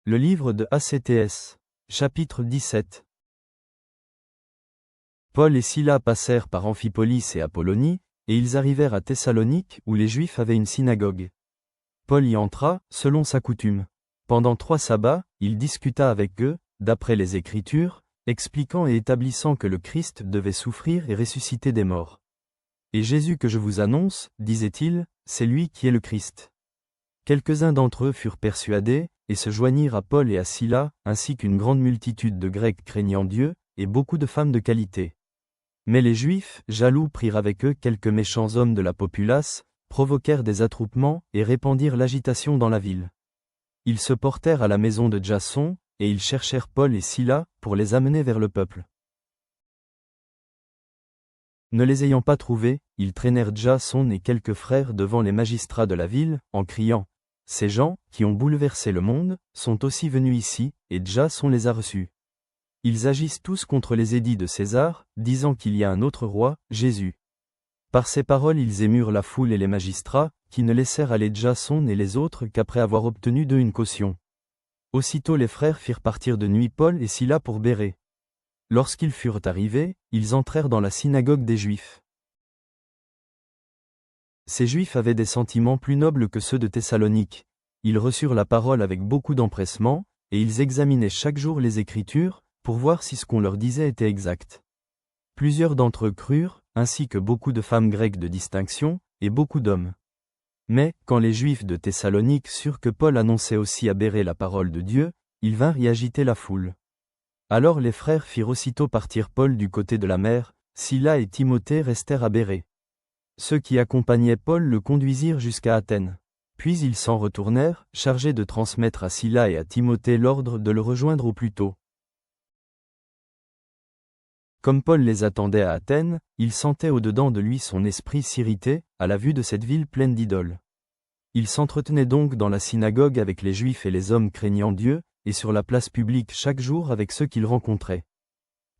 Le livre de ACTS. Chapitre 17. Paul et Silas passèrent par Amphipolis et Apollonie, et ils arrivèrent à Thessalonique où les Juifs avaient une synagogue. Paul y entra, selon sa coutume. Pendant 3 sabbats, il discuta avec eux, d'après les Écritures, expliquant et établissant que le Christ devait souffrir et ressusciter des morts. Et Jésus que je vous annonce, disait-il, c'est lui qui est le Christ. Quelques-uns d'entre eux furent persuadés, et se joignirent à Paul et à Silas, ainsi qu'une grande multitude de Grecs craignant Dieu, et beaucoup de femmes de qualité. Mais les Juifs, jaloux, prirent avec eux quelques méchants hommes de la populace, provoquèrent des attroupements, et répandirent l'agitation dans la ville. Ils se portèrent à la maison de Jason, et ils cherchèrent Paul et Silas, pour les amener vers le peuple. Ne les ayant pas trouvés, ils traînèrent Jason et quelques frères devant les magistrats de la ville, en criant « Ces gens, qui ont bouleversé le monde, sont aussi venus ici, et Jason les a reçus. Ils agissent tous contre les édits de César, disant qu'il y a un autre roi, Jésus. » Par ces paroles ils émurent la foule et les magistrats, qui ne laissèrent aller Jason et les autres qu'après avoir obtenu d'eux une caution. Aussitôt les frères firent partir de nuit Paul et Silas pour Bérée. Lorsqu'ils furent arrivés, ils entrèrent dans la synagogue des Juifs. Ces Juifs avaient des sentiments plus nobles que ceux de Thessalonique. Ils reçurent la parole avec beaucoup d'empressement, et ils examinaient chaque jour les Écritures, pour voir si ce qu'on leur disait était exact. Plusieurs d'entre eux crurent, ainsi que beaucoup de femmes grecques de distinction, et beaucoup d'hommes. Mais, quand les Juifs de Thessalonique surent que Paul annonçait aussi à Bérée la parole de Dieu, ils vinrent y agiter la foule. Alors les frères firent aussitôt partir Paul du côté de la mer, Silas et Timothée restèrent à Bérée. Ceux qui accompagnaient Paul le conduisirent jusqu'à Athènes. Puis ils s'en retournèrent, chargés de transmettre à Silas et à Timothée l'ordre de le rejoindre au plus tôt. Comme Paul les attendait à Athènes, il sentait au-dedans de lui son esprit s'irriter, à la vue de cette ville pleine d'idoles. Il s'entretenait donc dans la synagogue avec les Juifs et les hommes craignant Dieu, et sur la place publique chaque jour avec ceux qu'il rencontrait.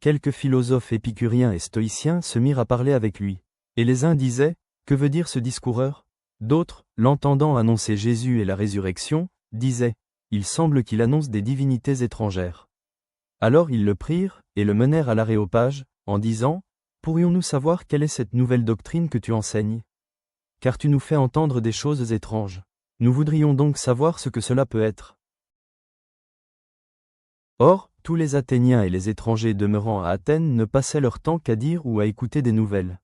Quelques philosophes épicuriens et stoïciens se mirent à parler avec lui. Et les uns disaient, « Que veut dire ce discoureur » D'autres, l'entendant annoncer Jésus et la résurrection, disaient, « Il semble qu'il annonce des divinités étrangères. » Alors ils le prirent, et le menèrent à l'Aréopage, en disant, « Pourrions-nous savoir quelle est cette nouvelle doctrine que tu enseignes ? Car tu nous fais entendre des choses étranges. Nous voudrions donc savoir ce que cela peut être. » Or, tous les Athéniens et les étrangers demeurant à Athènes ne passaient leur temps qu'à dire ou à écouter des nouvelles.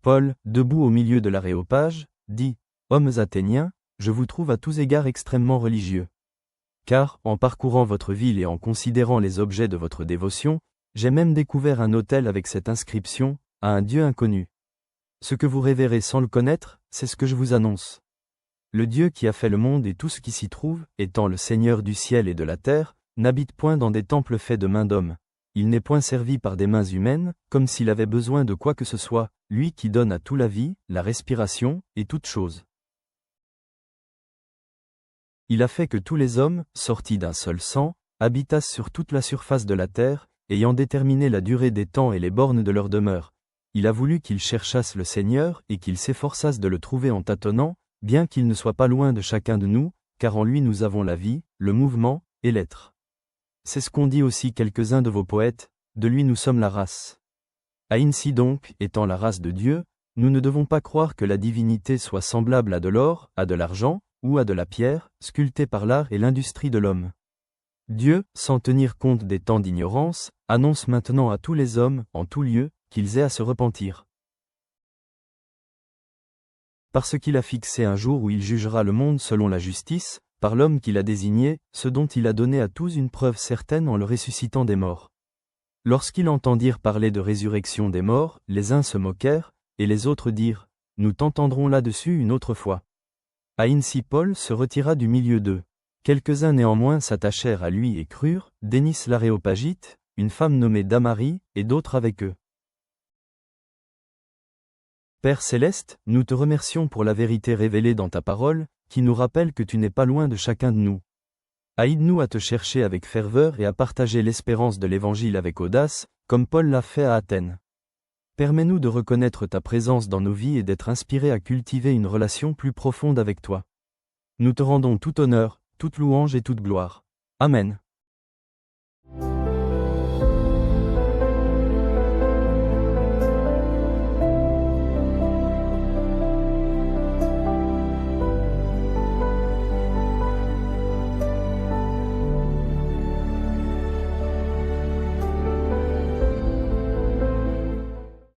Paul, debout au milieu de l'Aréopage, dit, « Hommes athéniens, je vous trouve à tous égards extrêmement religieux. Car, en parcourant votre ville et en considérant les objets de votre dévotion, j'ai même découvert un autel avec cette inscription, à un Dieu inconnu. Ce que vous révérez sans le connaître, c'est ce que je vous annonce. Le Dieu qui a fait le monde et tout ce qui s'y trouve, étant le Seigneur du ciel et de la terre, n'habite point dans des temples faits de mains d'hommes. Il n'est point servi par des mains humaines, comme s'il avait besoin de quoi que ce soit, lui qui donne à tout la vie, la respiration, et toutes choses. Il a fait que tous les hommes, sortis d'un seul sang, habitassent sur toute la surface de la terre, ayant déterminé la durée des temps et les bornes de leur demeure. Il a voulu qu'ils cherchassent le Seigneur et qu'ils s'efforçassent de le trouver en tâtonnant, bien qu'il ne soit pas loin de chacun de nous, car en lui nous avons la vie, le mouvement, et l'être. C'est ce qu'ont dit aussi quelques-uns de vos poètes, de lui nous sommes la race. Ainsi donc, étant la race de Dieu, nous ne devons pas croire que la divinité soit semblable à de l'or, à de l'argent, ou à de la pierre, sculptée par l'art et l'industrie de l'homme. Dieu, sans tenir compte des temps d'ignorance, annonce maintenant à tous les hommes, en tout lieu, qu'ils aient à se repentir. Parce qu'il a fixé un jour où il jugera le monde selon la justice, par l'homme qu'il a désigné, ce dont il a donné à tous une preuve certaine en le ressuscitant des morts. Lorsqu'ils entendirent parler de résurrection des morts, les uns se moquèrent, et les autres dirent, « Nous t'entendrons là-dessus une autre fois. » Ainsi Paul se retira du milieu d'eux. Quelques-uns néanmoins s'attachèrent à lui et crurent, Dénis l'Aréopagite, une femme nommée Damarie, et d'autres avec eux. Père céleste, nous te remercions pour la vérité révélée dans ta parole, qui nous rappelle que tu n'es pas loin de chacun de nous. Aide-nous à te chercher avec ferveur et à partager l'espérance de l'Évangile avec audace, comme Paul l'a fait à Athènes. Permets-nous de reconnaître ta présence dans nos vies et d'être inspirés à cultiver une relation plus profonde avec toi. Nous te rendons tout honneur, toute louange et toute gloire. Amen.